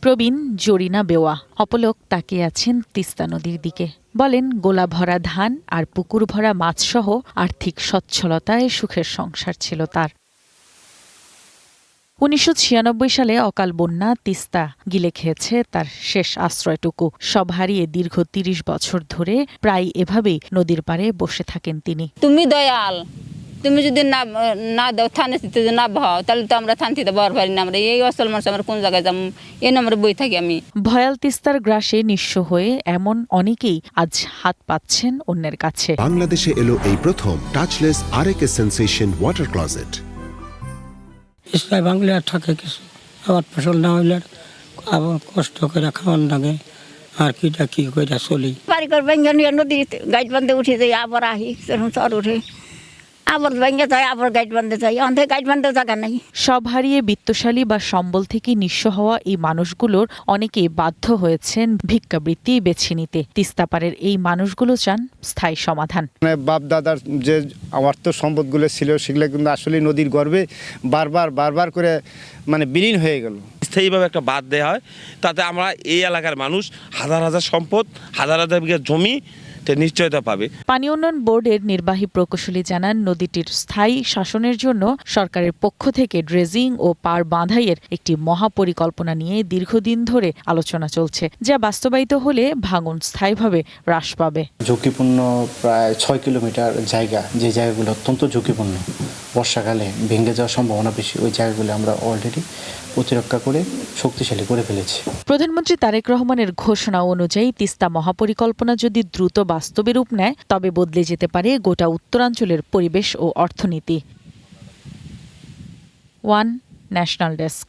প্রবীণ জরিনা বেওয়া অপলক তাকিয়ে আছেন তিস্তা নদীর দিকে। বলেন, গোলা ভরা ধান আর পুকুর ভরা মাছসহ আর্থিক সচ্ছলতায় সুখের সংসার ছিল তার। ১৯৯৬ সালে অকাল বন্যা তিস্তা গিলে খেয়েছে তার শেষ আশ্রয়টুকু। সব হারিয়ে দীর্ঘ ৩০ বছর ধরে প্রায় এভাবেই নদীর পাড়ে বসে থাকেন তিনি। তুমি দয়াল, তুমি যদি না দাও থানাতে না ভাও, তাহলে তো আমরা থানতে বর পারি না। আমরা এই অসল মানুষ, আমরা কোন জায়গায় যাবো, এই নম্বরে বই থাকি আমি। ভয়াল তিস্তার গ্রাসে নিঃস্ব হয়ে এমন অনেকেই আজ হাত পাচ্ছেন অন্যের কাছে। বাংলাদেশে এলো এই প্রথম টাচলেস আরএকে সেন্সেশন ওয়াটার ক্লোজেট। ইসলাম বাংলা থাকে কিছু, আবার ফসল না হইলে আবার কষ্ট করে খাওয়ার লাগে, আর কিটা কি করে চলি। বাড়ি করে ব্যাঙ্গা নিয়ে নদীতে গাইড বান্ধে উঠে যাই, আবার আহি চর উঠে, আবার ব্যাঙ্গে যাই, আবার গাইড বান্ধে যাই, অন্ধে গাইড বান্ধে জায়গা নেই। সব হারিয়ে বিত্তশালী বা সম্বল থেকে নিঃস্ব হওয়া এই মানুষগুলোর অনেকেই বাধ্য হয়েছেন ভিক্ষাবৃত্তি বেছে নিতে। তিস্তাপাড়ের এই মানুষগুলো চান স্থায়ী সমাধান। বাপ দাদার যে অর্থ সম্পদগুলো ছিল সেগুলো কিন্তু আসলে নদীর গর্ভে বারবার করে বিলীন হয়ে গেল। স্থায়ীভাবে একটা বাঁধ দেওয়া হয়, তাতে আমরা এই এলাকার মানুষ হাজার হাজার সম্পদ, হাজার হাজার বিঘা জমি নিশ্চয়তা পাবে। পানি উন্নয়ন বোর্ডের নির্বাহী প্রকৌশলী জানান, নদীটির স্থায়ী শাসনের জন্য সরকারের পক্ষ থেকে ড্রেজিং ও পার বাঁধাইয়ের একটি মহাপরিকল্পনা নিয়ে দীর্ঘদিন ধরে আলোচনা চলছে, যা বাস্তবায়িত হলে ভাঙন স্থায়ীভাবে হ্রাস পাবে। ঝুঁকিপূর্ণ প্রায় ৬ কিলোমিটার জায়গা, যে জায়গাগুলো অত্যন্ত ঝুঁকিপূর্ণ, বর্ষাকালে ভেঙে যাওয়ার সম্ভাবনা বেশি, ওই জায়গাগুলো আমরা অলরেডি প্রতিরক্ষা করে শক্তিশালী করে ফেলেছি। প্রধানমন্ত্রী তারেক রহমানের ঘোষণা অনুযায়ী তিস্তা মহাপরিকল্পনা যদি দ্রুত বাস্তবে রূপ নেয়, তবে বদলে যেতে পারে গোটা উত্তরাঞ্চলের পরিবেশ ও অর্থনীতি। One national desk.